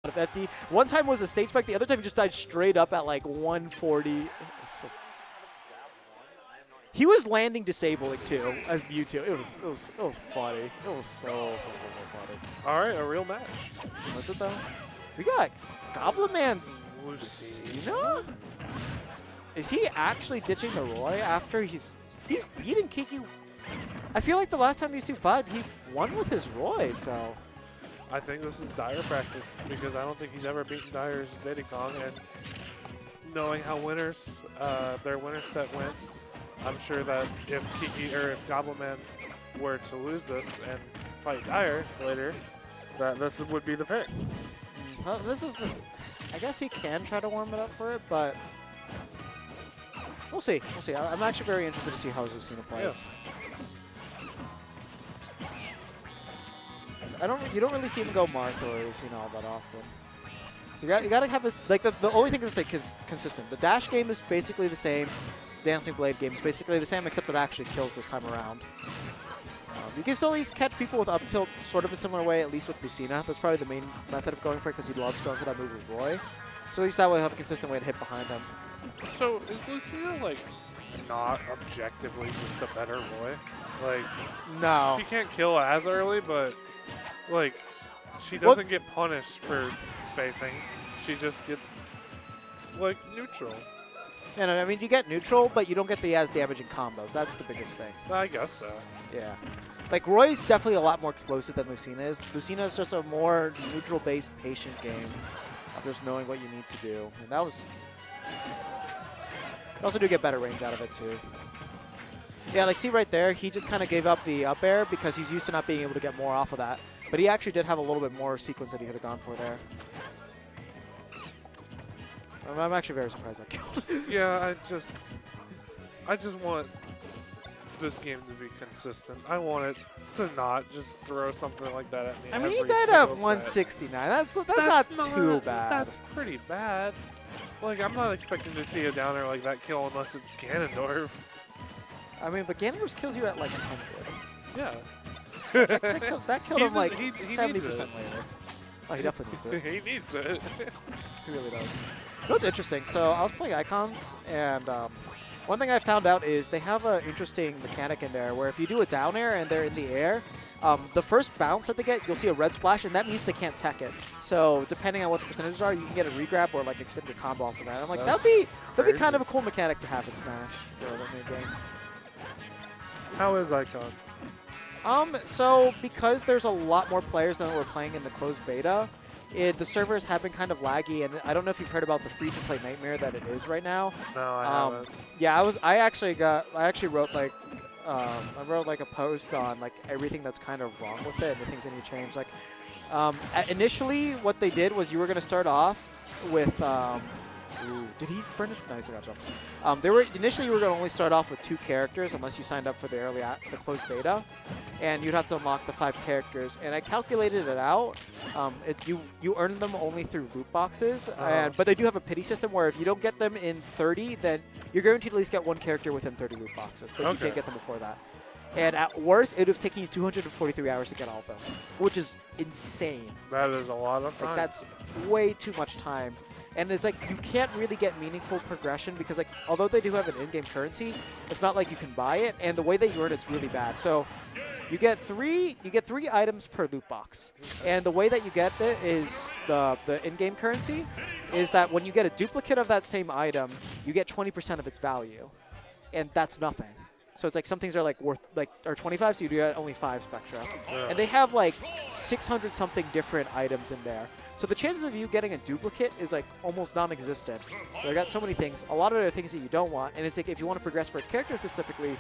of FD. One time was a stage spike. The other time he just died straight up at like 140. He was landing disabling too as Mewtwo. It was funny. It was so funny. All right, a real match. Was it though? We got Goblinman's Lucina? Is he actually ditching the Roy after he's beating Kiki? I feel like the last time these two fought, he won with his Roy, so. I think this is Dyer practice because I don't think he's ever beaten Dyer's Diddy Kong, and knowing how winners, their winner set went, I'm sure that if Kiki or if Goblinman were to lose this and fight Dyer later, that this would be the pick. Well, this is the. I guess he can try to warm it up for it, but we'll see. We'll see. I'm actually very interested to see how Lucina plays. Yeah. You don't really see him go Marth or Lucina all that often. So you got to have a, like the only thing to say is consistent. The dash game is basically the same. Dancing Blade game is basically the same, except it actually kills this time around. You can still at least catch people with up tilt sort of a similar way, at least with Lucina. That's probably the main method of going for it because he loves going for that move with Roy. So at least that way he'll have a consistent way to hit behind him. So is Lucina like not objectively just a better Roy? Like, no, she can't kill as early, but like she doesn't get punished for spacing. She just gets like neutral. Yeah, no, I mean, you get neutral, but you don't get the as damaging combos. That's the biggest thing. I guess so. Yeah. Like, Roy's definitely a lot more explosive than Lucina is. Lucina is just a more neutral-based, patient game of just knowing what you need to do. And that was... You also do get better range out of it, too. Yeah, like, see right there, he just kind of gave up the up air because he's used to not being able to get more off of that. But he actually did have a little bit more sequence that he could have gone for there. I'm actually very surprised I killed. Yeah, I just want this game to be consistent. I want it to not just throw something like that at me. I mean, he died at 169. That's not too bad. That's pretty bad. Like, I'm not expecting to see a downer like that kill unless it's Ganondorf. I mean, but Ganondorf kills you at like 100. Yeah. that killed him like 70% later. Oh, he definitely needs it. He needs it. He really does. You know what's interesting? So I was playing Icons, and one thing I found out is they have an interesting mechanic in there where if you do a down air and they're in the air, the first bounce that they get, you'll see a red splash, and that means they can't tech it. So depending on what the percentages are, you can get a regrab or like extend your combo off of that. I'm like, that'd be kind of a cool mechanic to have in Smash for the mid game. How is Icons? So because there's a lot more players than we're playing in the closed beta, the servers have been kind of laggy, and I don't know if you've heard about the free-to-play nightmare that it is right now. No, I haven't. Yeah, I actually wrote like a post on like everything that's kind of wrong with it and the things that need to change. Like, initially what they did was you were going to start off with. Did he burn his? Nice, I got jumped. Initially you were going to only start off with 2 characters unless you signed up for the closed beta, and you'd have to unlock the 5 characters. And I calculated it out. You earn them only through loot boxes, but they do have a pity system where if you don't get them in 30, then you're guaranteed to at least get 1 character within 30 loot boxes, but you can't get them before that. And at worst, it would have taken you 243 hours to get all of them, which is insane. That is a lot of time. Like, that's way too much time. And it's like you can't really get meaningful progression because like although they do have an in-game currency, it's not like you can buy it, and the way that you earn it's really bad. So you get three items per loot box, and the way that you get it is the in-game currency is that when you get a duplicate of that same item, you get 20% of its value, and that's nothing. So it's like some things are like worth are 25, so you do get only 5 Spectra, and they have like 600 something different items in there. So the chances of you getting a duplicate is like almost non-existent. So I got so many things. A lot of other things that you don't want. And it's like if you want to progress for a character specifically,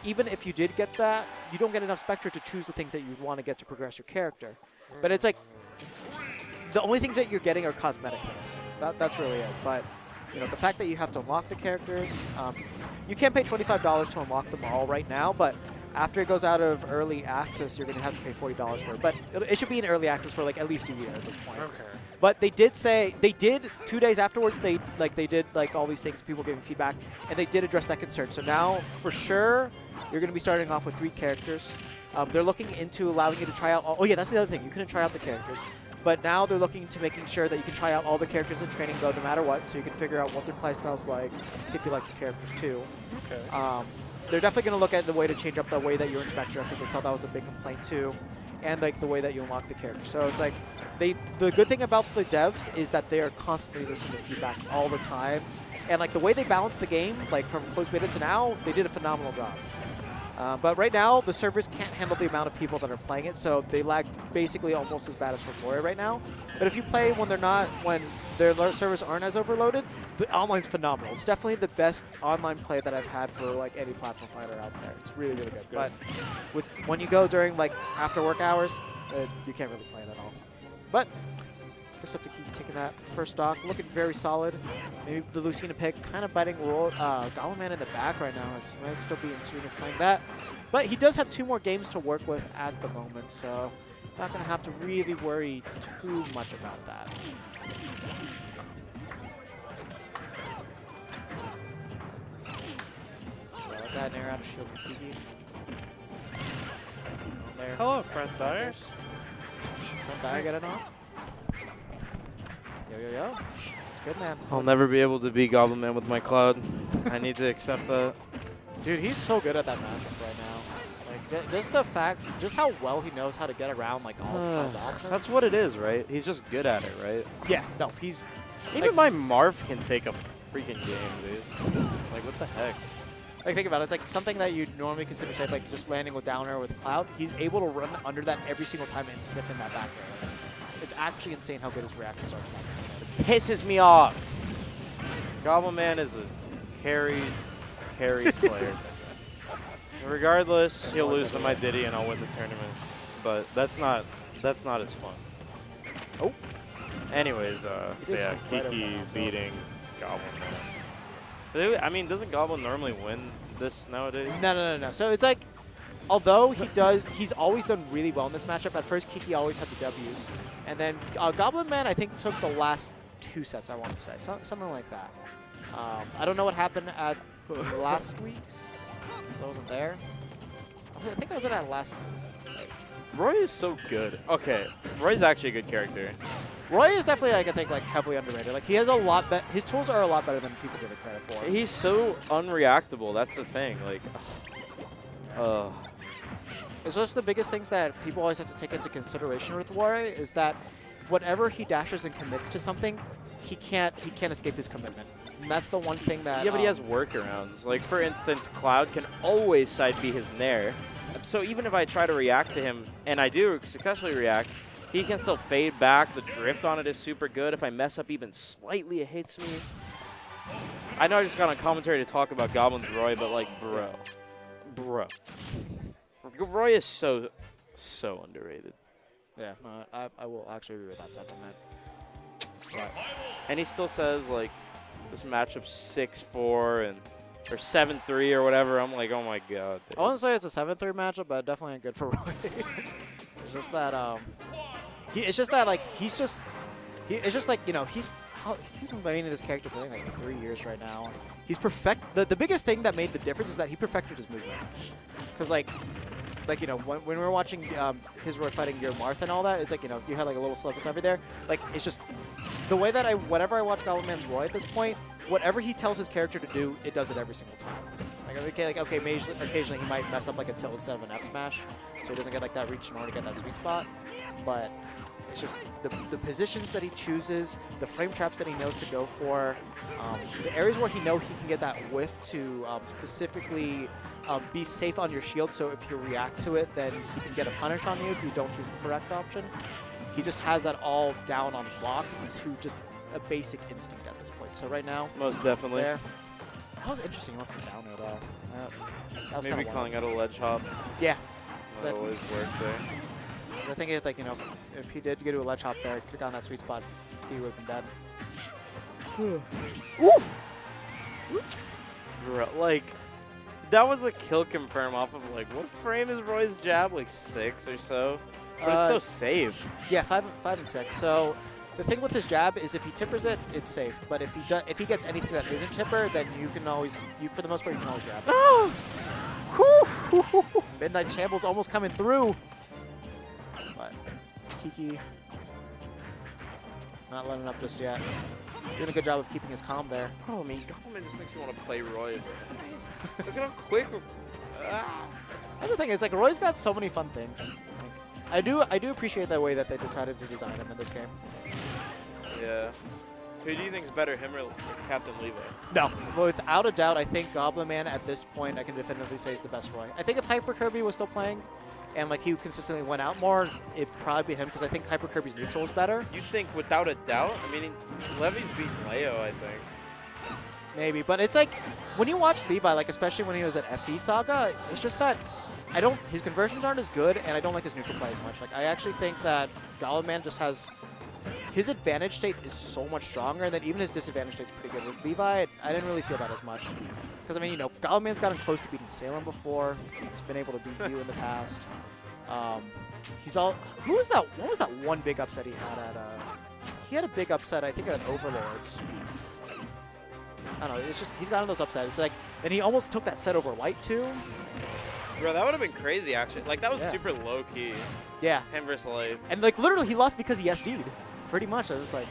even if you did get that, you don't get enough Spectra to choose the things that you want to get to progress your character. But it's like the only things that you're getting are cosmetic things. That's really it. But you know, the fact that you have to unlock the characters, you can't pay $25 to unlock them all right now, but after it goes out of early access, you're going to have to pay $40 for it. But it should be in early access for like at least a year at this point. Okay. But they did 2 days afterwards, they did like all these things, people giving feedback, and they did address that concern. So now, for sure, you're going to be starting off with 3 characters. They're looking into allowing you to try out. Oh yeah, that's the other thing. You couldn't try out the characters. But now they're looking to making sure that you can try out all the characters in training mode no matter what, so you can figure out what their playstyle's like, see if you like the characters too. Okay. They're definitely going to look at the way to change up the way that you inspect because they saw that was a big complaint too, and like the way that you unlock the character. So it's like the good thing about the devs is that they are constantly listening to feedback all the time, and like the way they balance the game, like from closed beta to now, they did a phenomenal job. But right now, the servers can't handle the amount of people that are playing it, so they lag basically almost as bad as for Glory right now. But if you play when their servers aren't as overloaded, the online's phenomenal. It's definitely the best online play that I've had for like any platform fighter out there. It's really, really good. But when you go during like after work hours, you can't really play it at all. But just have to keep taking that first stock, looking very solid. Maybe the Lucina pick kind of biting Goblinman in the back right now. He might still be in tune with playing that. But he does have 2 more games to work with at the moment, so not going to have to really worry too much about that. Let that nair out of shield from Kiki. There. Hello, friend Dyers. Friend Dyer get it on? Yo. It's good, man. I'll never be able to beat Goblinman with my Cloud. I need to accept that. Dude, he's so good at that matchup right now. Like, just the fact, just how well he knows how to get around, like, all of Cloud's options. That's what it is, right? He's just good at it, right? Yeah, no, he's... Even my Marth can take a freaking game, dude. Like, what the heck? Like, think about it. It's like something that you normally consider safe, like just landing with down air with Cloud. He's able to run under that every single time and sniff in that back air. It's actually insane how good his reactions are to that. Pisses me off. Goblinman is a carry player. Regardless, he'll lose to my Diddy and I'll win the tournament. But that's not as fun. Oh. Anyways, yeah, Kiki beating Goblinman. I mean, doesn't Goblin normally win this nowadays? No. So it's like, although he's always done really well in this matchup. At first, Kiki always had the W's. And then Goblinman, I think, took the last 2 sets, I want to say. Something like that. I don't know what happened at last week's. So I wasn't there. I think I was at last week. Roy is so good. Okay, Roy's actually a good character. Roy is definitely, like, I think, like heavily underrated. Like, he has a lot better. His tools are a lot better than people give it credit for. He's so unreactable. That's the thing. Like, it's just the biggest things that people always have to take into consideration with Roy is that whenever he dashes and commits to something, he can't escape his commitment. And that's the one thing that... Yeah, but he has workarounds. Like, for instance, Cloud can always side B his nair. So even if I try to react to him, and I do successfully react, he can still fade back. The drift on it is super good. If I mess up even slightly, it hits me. I know I just got on commentary to talk about Goblin's Roy, but, like, bro. Roy is so underrated. Yeah, I will actually agree with that sentiment. But, and he still says, like, this matchup's 6-4 or 7-3 or whatever. I'm like, oh my god. Dude. I wouldn't say it's a 7-3 matchup, but definitely good for Roy. It's just that it's just like, you know, he's been playing this character for like 3 years right now. He's the biggest thing that made the difference is that he perfected his movement. Because like you know, when we were watching his Roy fighting your Marth and all that, it's like, you know, you had like a little slip over there. Like, it's just the way that whenever I watch Goblinman's Roy at this point, whatever he tells his character to do, it does it every single time. Okay, occasionally he might mess up like a tilt instead of an F smash, so he doesn't get like that reach in order to get that sweet spot. But it's just the positions that he chooses, the frame traps that he knows to go for, the areas where he knows he can get that whiff to specifically be safe on your shield, so if you react to it, then he can get a punish on you if you don't choose the correct option. He just has that all down on block to just a basic instinct at this point. So right now, most definitely. There. That was interesting. He went from down air though. That was maybe calling out a ledge hop. Yeah. That always works there. I think if, like, you know, if he did get to a ledge hop there, click on that sweet spot, he would have been dead. Ooh. Bro, like, that was a kill confirm off of, like, what frame is Roy's jab? Like 6 or so? But it's so safe. Yeah, 5 and 6. So the thing with his jab is if he tippers it, it's safe. But if he gets anything that isn't tipper, then you can always, for the most part, you can always grab it. Midnight Shambles almost coming through. But Kiki Not letting up just yet. Doing a good job of keeping his calm there. Oh, I mean, Goblinman just makes me want to play Roy. Look at how quick. That's the thing. It's like Roy's got so many fun things. Like, I do appreciate the way that they decided to design him in this game. Yeah. Who do you think's better, him or Captain Levi? No, without a doubt, I think Goblinman at this point I can definitively say is the best Roy. I think if Hyper Kirby was still playing, and like he consistently went out more, it'd probably be him because I think Hyper Kirby's neutral is better. You think without a doubt? I mean, Levy's beaten Leo, I think. Maybe, but it's like when you watch Levi, like especially when he was at FE Saga, it's just that his conversions aren't as good, and I don't like his neutral play as much. Like I actually think that Goblinman just has. His advantage state is so much stronger, and then even his disadvantage state's pretty good. With Levi, I didn't really feel that as much. Because, I mean, you know, Goblinman's gotten close to beating Salem before. He's been able to beat you in the past. He's all... Who was that? What was that one big upset he had at... He had a big upset, I think, at Overlords. I don't know. It's just... He's gotten those upsets. It's like... And he almost took that set over White, too. Bro, that would have been crazy, actually. Like, that was super low-key. Yeah. Him versus Life. And, like, literally, he lost because he SD'd. Pretty much. I was like,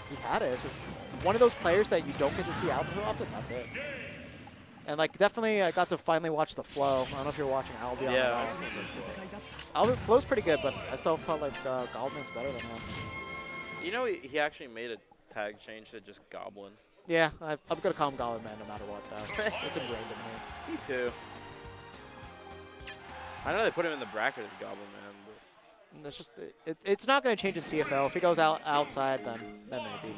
he had it. It's just one of those players that you don't get to see out too often. That's it. And, like, definitely I got to finally watch the flow. I don't know if you're watching Albion. Yeah. Albion flow's pretty good, but I still felt like Goblinman's better than him. You know, he actually made a tag change to just Goblin. Yeah, I'm going to call him Goblinman no matter what, though. It's ingrained in me. Me too. I know they put him in the bracket as Goblinman. It's just it's not going to change in CFL. If he goes outside, then maybe.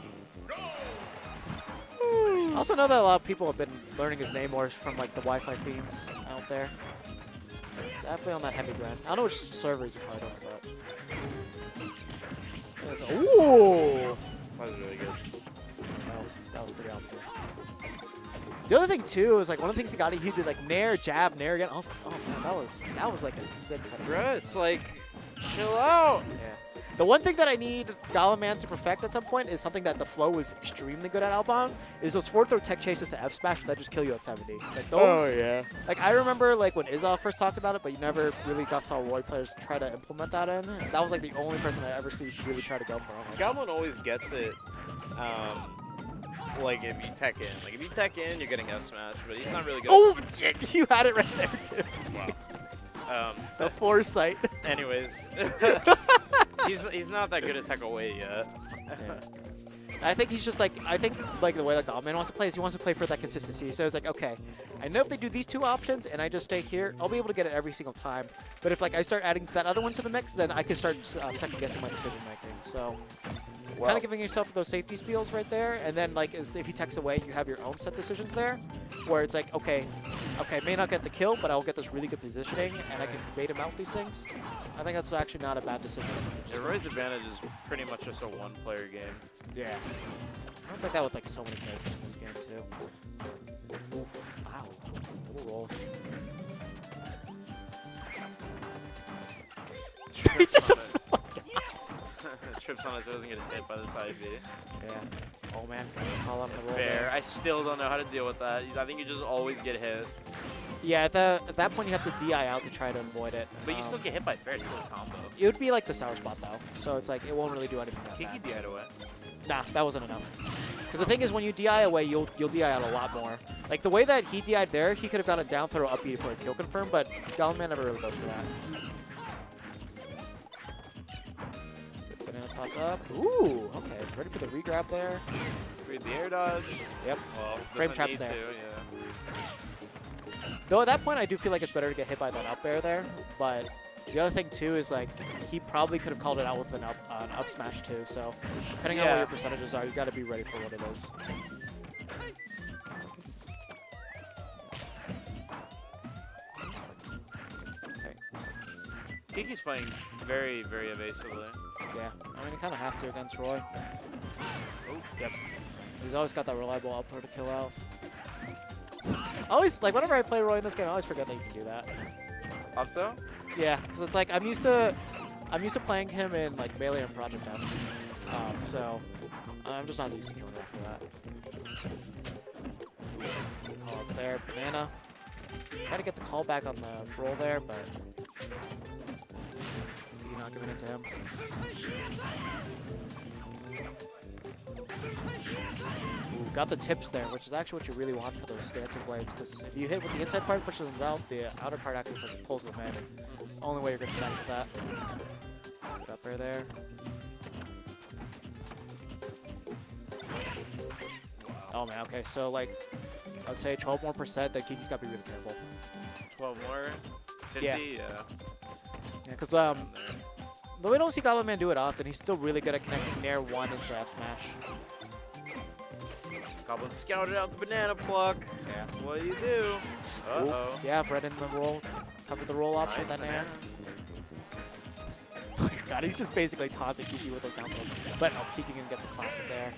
I also know that a lot of people have been learning his name more from like the Wi-Fi fiends out there. Definitely on that heavy grind. I don't know which server he's a part of, but ooh, That was really good. that was pretty awesome. The other thing too is like one of the things he did like nair, jab, nair again. I was like, oh man, that was like a 600. Bro, it's like. Chill out. Yeah. The one thing that I need Goblinman to perfect at some point is something that the flow was extremely good at outbound, is those forward throw tech chases to F smash that just kill you at 70. Like those, yeah. Like I remember like when Izal first talked about it, but you never really saw Roy players try to implement that in. That was like the only person I ever see really try to go for him. Goblin always gets it. Like if you tech in. Like if you tech in, you're getting F smash, but he's not really good. Oh, you had it right there too. Wow. The foresight. Anyways, he's not that good at tech away yet. Yeah. I think he's just like, the way that Goblinman wants to play is he wants to play for that consistency. So it's like, okay, I know if they do these two options and I just stay here, I'll be able to get it every single time. But if like I start adding that other one to the mix, then I can start second guessing my decision making. So kind of giving yourself those safety spiels right there, and then like if he techs away, you have your own set decisions there, where it's like, okay, I may not get the kill, but I'll get this really good positioning, and I can bait him out with these things. I think that's actually not a bad decision. Yeah, Roy's advantage is pretty much just a one-player game. Yeah. It's like that with like so many characters in this game too. Oof. Wow. Double rolls. He just Trips on his toes and gets hit by the side B. Yeah. Oh man, can I call up the roll? Fair. I still don't know how to deal with that. I think you just always get hit. Yeah, at that point you have to DI out to try to avoid it. But you still get hit by fair. It's still a combo. It would be like the sour spot though, so it's like it won't really do anything. Kiki DI'd away. Nah, that wasn't enough. Because the thing is, when you DI away, you'll DI out a lot more. Like the way that he DI'd there, he could have got a down throw up B for a kill confirm, but Goblinman never really goes for that. Banana toss up. Ooh, okay. Ready for the regrab there. Read the air dodge. Yep. Well, Frame traps there. To, yeah. Though at that point, I do feel like it's better to get hit by that up air there. But the other thing too is like he probably could have called it out with an up smash too. So depending on what your percentages are, you got to be ready for what it is. Kiki's playing very, very evasively. Yeah, I mean, you kind of have to against Roy. Oh, yep. So he's always got that reliable up throw to kill out. Always, like, whenever I play Roy in this game, I always forget that you can do that. Up throw? Yeah, because it's like, I'm used to playing him in, like, Melee and Project M. So, I'm just not used to killing him for that. Calls there, banana. Try to get the call back on the roll there, but not giving it to him. got the tips there, which is actually what you really want for those dancing blades, because if you hit with the inside part, pushes them out, the outer part actually fucking pulls them in. Only way you're going to connect with that. Get up air there. Oh man, okay, so like, I'd say 12 more %, then Kiki's got to be really careful. 12 more? 50? Yeah. Yeah. Yeah, because though we don't see Goblinman do it often, he's still really good at connecting Nair 1 into F smash. Goblin scouted out the banana pluck. Yeah. What do you do? Uh-oh. Yeah, Brett in the roll. Cover the roll option Nice with that Nair. banana. Oh my god, he's just basically taunting Kiki with those down tilts. But no, Kiki can get the classic there.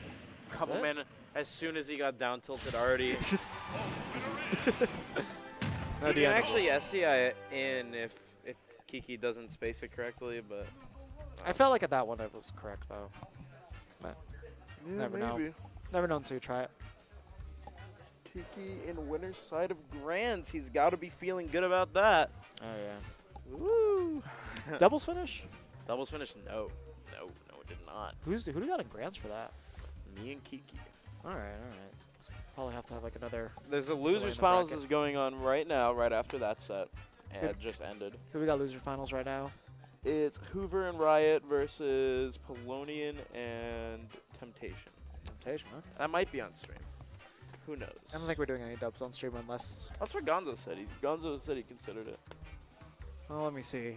Goblinman, as soon as he got down tilted already. Just You can actually SDI in if Kiki doesn't space it correctly, but I felt like at that one it was correct though. But Yeah, never know. maybe. Never known until you try it. Kiki in winner's side of Grands. He's got to be feeling good about that. Oh yeah. Woo! Doubles finish? Doubles finish? No, it did not. Who do we got in Grands for that? Me and Kiki. Alright. So probably have to have like another. There's a in losers the finals bracket. is going on right now, right after that set, and Good. it just ended. Who we got loser finals right now? It's Hoover and Riot versus Polonian and Temptation. Temptation, okay. That might be on stream. Who knows? I don't think we're doing any dubs on stream unless. That's what Gonzo said. Gonzo said he considered it. Well, let me see.